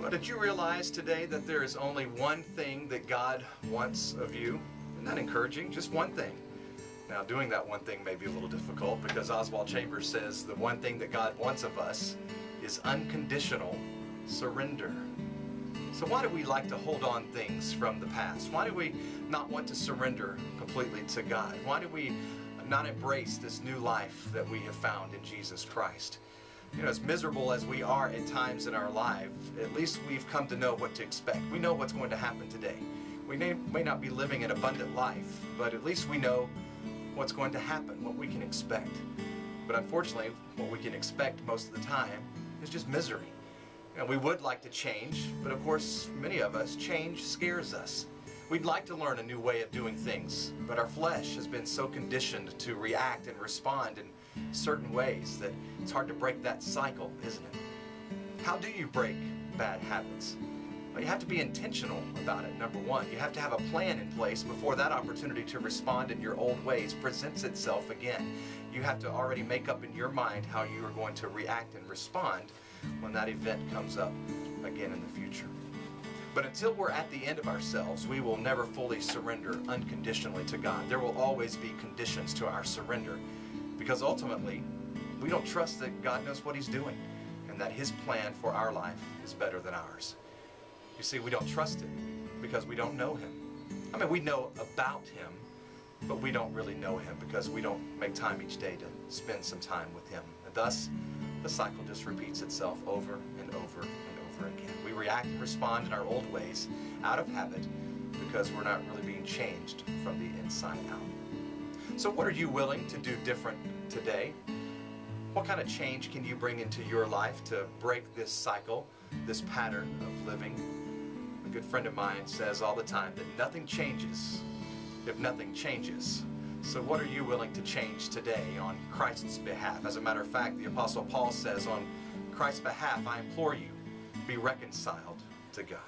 Well, did you realize today that there is only one thing that God wants of you? Isn't that encouraging? Just one thing. Now, doing that one thing may be a little difficult because Oswald Chambers says the one thing that God wants of us is unconditional surrender. So why do we like to hold on things from the past? Why do we not want to surrender completely to God? Why do we not embrace this new life that we have found in Jesus Christ? You know, as miserable as we are at times in our life, at least we've come to know what to expect. We know what's going to happen today. We may not be living an abundant life, but at least we know what's going to happen, what we can expect. But unfortunately, what we can expect most of the time is just misery. You know, we would like to change, but of course, many of us, change scares us. We'd like to learn a new way of doing things, but our flesh has been so conditioned to react and respond in certain ways that it's hard to break that cycle, isn't it? How do you break bad habits? Well, you have to be intentional about it, number one. You have to have a plan in place before that opportunity to respond in your old ways presents itself again. You have to already make up in your mind how you are going to react and respond when that event comes up again in the future. But until we're at the end of ourselves, we will never fully surrender unconditionally to God. There will always be conditions to our surrender because ultimately we don't trust that God knows what He's doing and that His plan for our life is better than ours. You see, we don't trust Him because we don't know Him. I mean, we know about Him, but we don't really know Him because we don't make time each day to spend some time with Him. And thus, the cycle just repeats itself over and over and over again. We react and respond in our old ways out of habit because we're not really being changed from the inside out. So what are you willing to do different today? What kind of change can you bring into your life to break this cycle, this pattern of living? A good friend of mine says all the time that nothing changes if nothing changes. So what are you willing to change today on Christ's behalf? As a matter of fact, the Apostle Paul says, on Christ's behalf, I implore you, be reconciled to God.